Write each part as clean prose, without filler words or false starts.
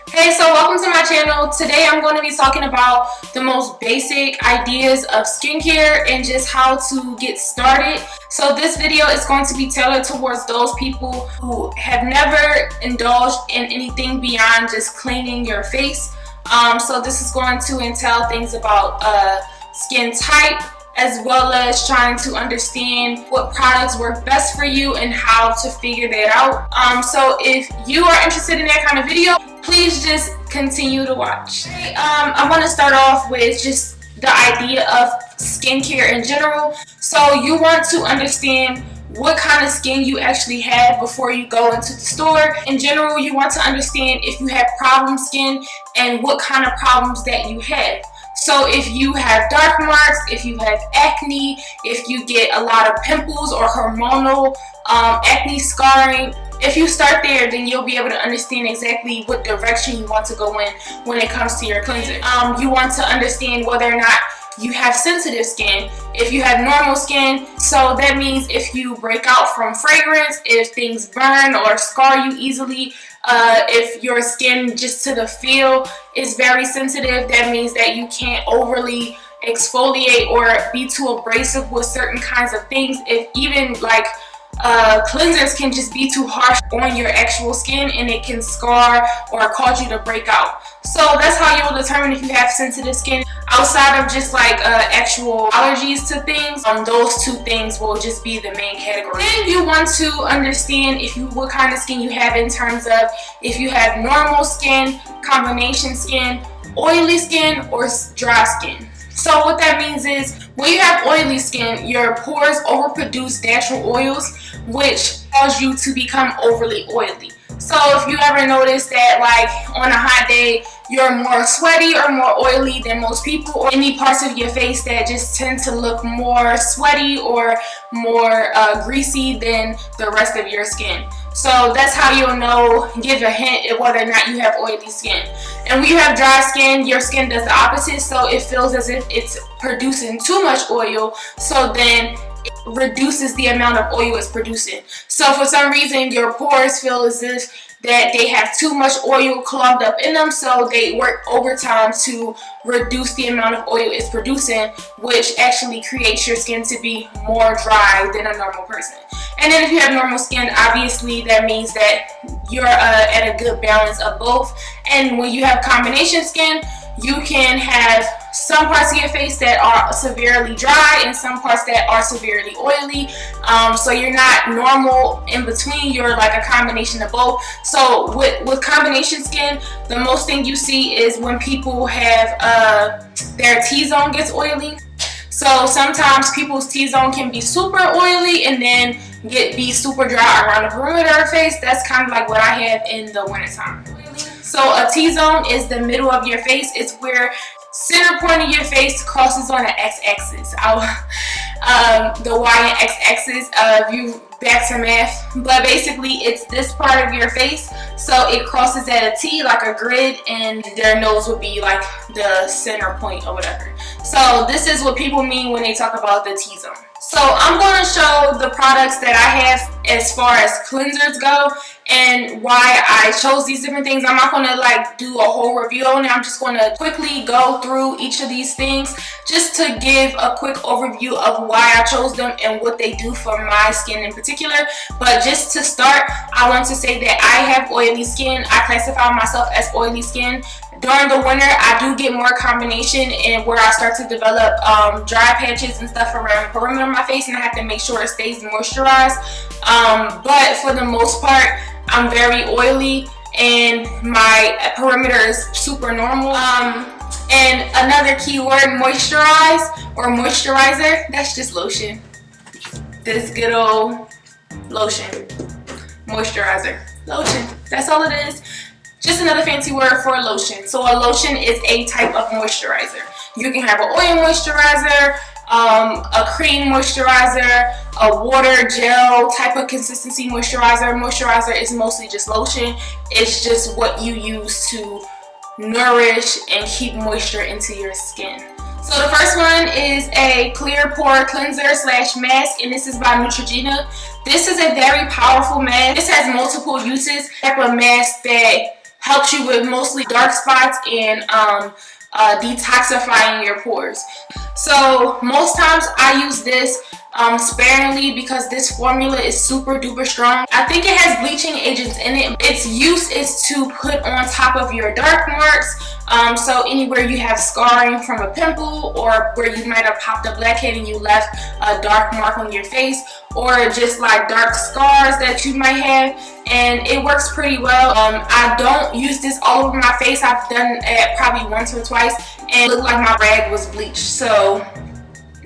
Hey, so welcome to my channel. Today I'm going to be talking about the most basic ideas of skincare and just how to get started. So this video is going to be tailored towards those people who have never indulged in anything beyond just cleaning your face. So this is going to entail things about skin type, as well as trying to understand what products work best for you and how to figure that out. So if you are interested in that kind of video, please just continue to watch. I want to start off with just the idea of skincare in general. So you want to understand what kind of skin you actually have before you go into the store. In general, you want to understand if you have problem skin and what kind of problems that you have. So if you have dark marks, if you have acne, if you get a lot of pimples or hormonal acne scarring, if you start there, then you'll be able to understand exactly what direction you want to go in when it comes to your cleanser. You want to understand whether or not you have sensitive skin, if you have normal skin. So that means if you break out from fragrance, if things burn or scar you easily, if your skin just to the feel is very sensitive, that means that you can't overly exfoliate or be too abrasive with certain kinds of things. If even like cleansers can just be too harsh on your actual skin and it can scar or cause you to break out. So that's how you'll determine if you have sensitive skin. Outside of just like actual allergies to things, those two things will just be the main category. Then you want to understand what kind of skin you have in terms of if you have normal skin, combination skin, oily skin, or dry skin. So what that means is when you have oily skin, your pores overproduce natural oils, which cause you to become overly oily. So if you ever notice that like on a hot day, you're more sweaty or more oily than most people, or any parts of your face that just tend to look more sweaty or more greasy than the rest of your skin. So that's how you'll know, give a hint at whether or not you have oily skin. And when you have dry skin, your skin does the opposite, so it feels as if it's producing too much oil, so then it reduces the amount of oil it's producing. So for some reason, your pores feel as if that they have too much oil clogged up in them, so they work overtime to reduce the amount of oil it's producing, which actually creates your skin to be more dry than a normal person. And then if you have normal skin, obviously that means that you're at a good balance of both. And when you have combination skin, you can have some parts of your face that are severely dry and some parts that are severely oily. So you're not normal in between, you're like a combination of both. So with combination skin, the most thing you see is when people have their T-zone gets oily. So sometimes people's T-zone can be super oily and then be super dry around the perimeter of the face. That's kind of like what I have in the wintertime. So a T-zone is the middle of your face. It's where center point of your face crosses on the x-axis. The y and x-axis, you back to math, but basically it's this part of your face, so it crosses at a T like a grid, and their nose would be like the center point or whatever. So this is what people mean when they talk about the T-zone. So I'm going to show the products that I have as far as cleansers go and why I chose these different things. I'm not going to like do a whole review on it. I'm just going to quickly go through each of these things just to give a quick overview of why I chose them and what they do for my skin in particular. But just to start, I want to say that I have oily skin. I classify myself as oily skin. During the winter, I do get more combination and where I start to develop dry patches and stuff around the perimeter of my face, and I have to make sure it stays moisturized. But for the most part, I'm very oily and my perimeter is super normal. And another key word, moisturize or moisturizer, that's just lotion. This good old lotion. Moisturizer. Lotion. That's all it is. Just another fancy word for a lotion. So a lotion is a type of moisturizer. You can have an oil moisturizer, a cream moisturizer, a water gel type of consistency moisturizer. Moisturizer is mostly just lotion. It's just what you use to nourish and keep moisture into your skin. So the first one is a clear pore cleanser slash mask, and this is by Neutrogena. This is a very powerful mask. This has multiple uses. Type of mask that helps you with mostly dark spots and detoxifying your pores. So most times I use this sparingly because this formula is super duper strong. I think it has bleaching agents in it. Its use is to put on top of your dark marks. So anywhere you have scarring from a pimple, or where you might have popped a blackhead and you left a dark mark on your face, or just like dark scars that you might have, and it works pretty well. I don't use this all over my face. I've done it probably once or twice and it looked like my rag was bleached. So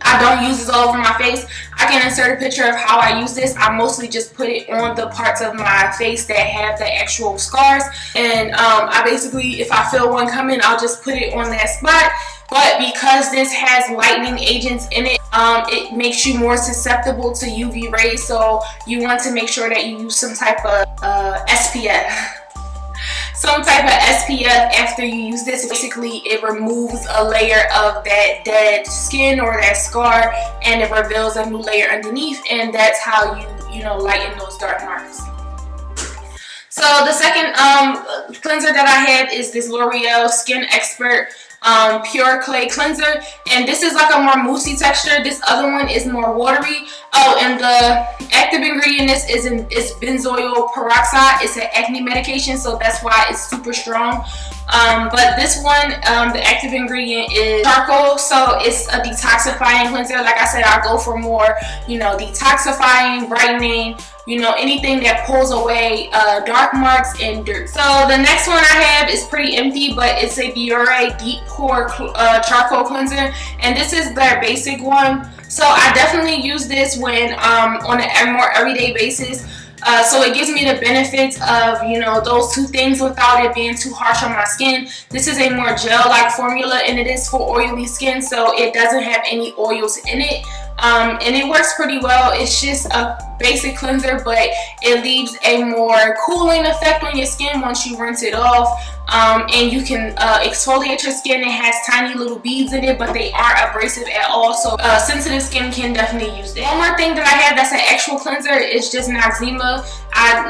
I don't use this all over my face. I can insert a picture of how I use this. I mostly just put it on the parts of my face that have the actual scars, and I basically, if I feel one coming, I'll just put it on that spot. But because this has lightening agents in it, it makes you more susceptible to UV rays, so you want to make sure that you use some type of SPF. Some type of SPF after you use this. Basically, it removes a layer of that dead skin or that scar, and it reveals a new layer underneath, and that's how you know, lighten those dark marks. So the second cleanser that I have is this L'Oreal Skin Expert Pure Clay Cleanser, and this is like a more moussey texture. This other one is more watery. Oh, and the active ingredient in this is benzoyl peroxide. It's an acne medication, so that's why it's super strong. But this one, the active ingredient is charcoal, so it's a detoxifying cleanser. Like I said, I go for more, you know, detoxifying, brightening, you know, anything that pulls away dark marks and dirt. So the next one I have is pretty empty, but it's a Bioré Deep Pore Charcoal Cleanser, and this is their basic one. So I definitely use this when on a more everyday basis. So it gives me the benefits of, you know, those two things without it being too harsh on my skin. This is a more gel-like formula, and it is for oily skin, so it doesn't have any oils in it. And it works pretty well. It's just a basic cleanser, but it leaves a more cooling effect on your skin once you rinse it off. And you can exfoliate your skin. It has tiny little beads in it, but they aren't abrasive at all, so sensitive skin can definitely use it. One more thing that I have that's an actual cleanser is just Noxzema.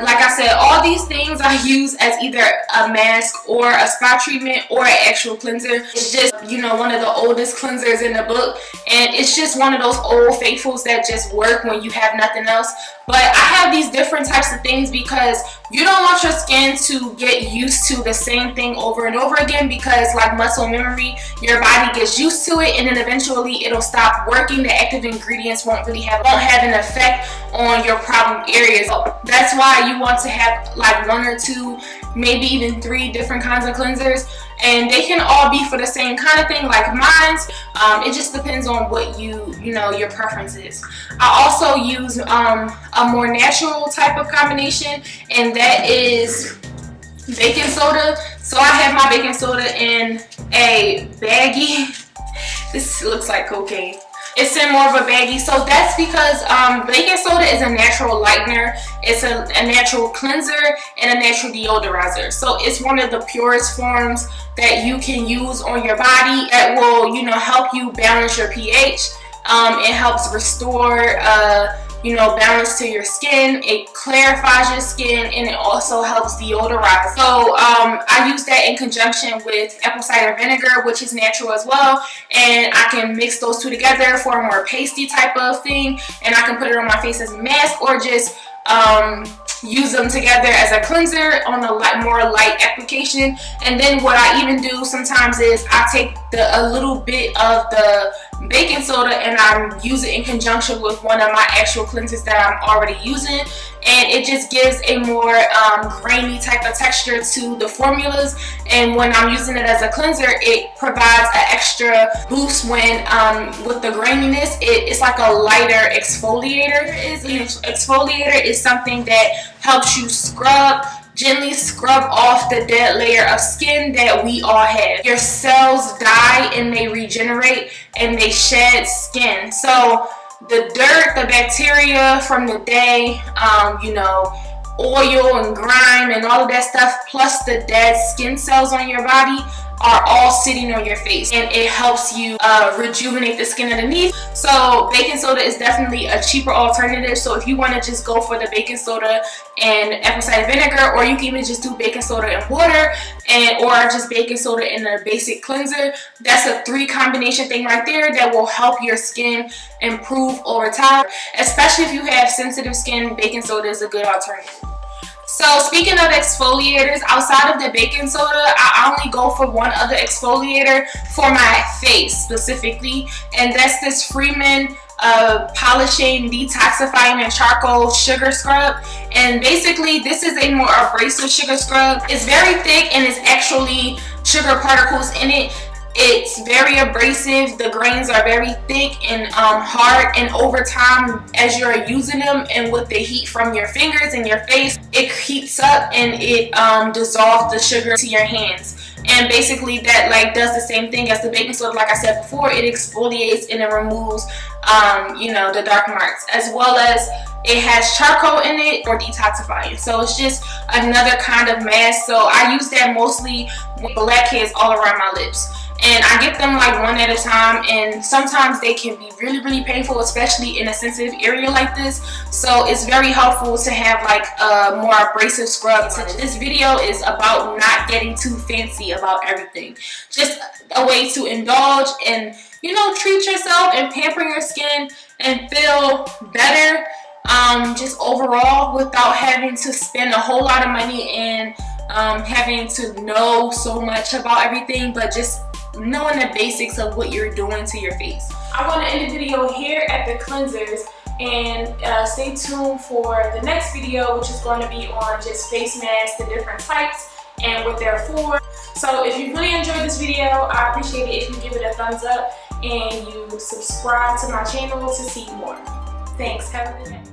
Like I said, all these things I use as either a mask or a spot treatment or an actual cleanser. It's just, you know, one of the oldest cleansers in the book, and it's just one of those old faithfuls that just work when you have nothing else. But I have these different types of things because you don't want your skin to get used to the same thing over and over again, because like muscle memory, your body gets used to it and then eventually it'll stop working. The active ingredients won't have an effect on your problem areas. So that's why you want to have like 1 or 2, maybe even 3 different kinds of cleansers, and they can all be for the same kind of thing like mine's. It just depends on what you know your preference is. I also use a more natural type of combination, and that is baking soda. So I have my baking soda in a baggie. This looks like cocaine. It's in more of a baggie, so that's because baking soda is a natural lightener, it's a natural cleanser, and a natural deodorizer. So it's one of the purest forms that you can use on your body that will, you know, help you balance your pH. It helps restore you know, balance to your skin. It clarifies your skin, and it also helps deodorize. So I use that in conjunction with apple cider vinegar, which is natural as well, and I can mix those two together for a more pasty type of thing, and I can put it on my face as a mask, or just use them together as a cleanser on a more light application. And then what I even do sometimes is I take a little bit of the baking soda and I use it in conjunction with one of my actual cleansers that I'm already using, and it just gives a more grainy type of texture to the formulas. And when I'm using it as a cleanser, it provides an extra boost when with the graininess. It's like a lighter exfoliator. Exfoliator is something that helps you gently scrub off the dead layer of skin that we all have. Your cells die and they regenerate and they shed skin. So the dirt, the bacteria from the day, you know, oil and grime and all of that stuff, plus the dead skin cells on your body, are all sitting on your face, and it helps you rejuvenate the skin underneath. So baking soda is definitely a cheaper alternative. So if you want to just go for the baking soda and apple cider vinegar, or you can even just do baking soda and water, or just baking soda in a basic cleanser, that's a 3 combination thing right there that will help your skin improve over time. Especially if you have sensitive skin, baking soda is a good alternative. So speaking of exfoliators, outside of the baking soda, I only go for one other exfoliator for my face specifically, and that's this Freeman polishing, detoxifying, and charcoal sugar scrub. And basically this is a more abrasive sugar scrub. It's very thick and it's actually sugar particles in it. It's very abrasive. The grains are very thick and hard, and over time as you're using them and with the heat from your fingers and your face, it heats up and it dissolves the sugar to your hands. And basically that like does the same thing as the baking soda. Like I said before, it exfoliates and it removes you know, the dark marks, as well as it has charcoal in it for detoxifying. So it's just another kind of mask. So I use that mostly with blackheads all around my lips, and I get them like one at a time, and sometimes they can be really painful, especially in a sensitive area like this. So it's very helpful to have like a more abrasive scrub. So this video is about not getting too fancy about everything, just a way to indulge and, you know, treat yourself and pamper your skin and feel better just overall, without having to spend a whole lot of money and having to know so much about everything, but just knowing the basics of what you're doing to your face. I want to end the video here at the cleansers, and stay tuned for the next video, which is going to be on just face masks, the different types and what they're for. So if you really enjoyed this video, I appreciate it if you give it a thumbs up and you subscribe to my channel to see more. Thanks. Have a good day.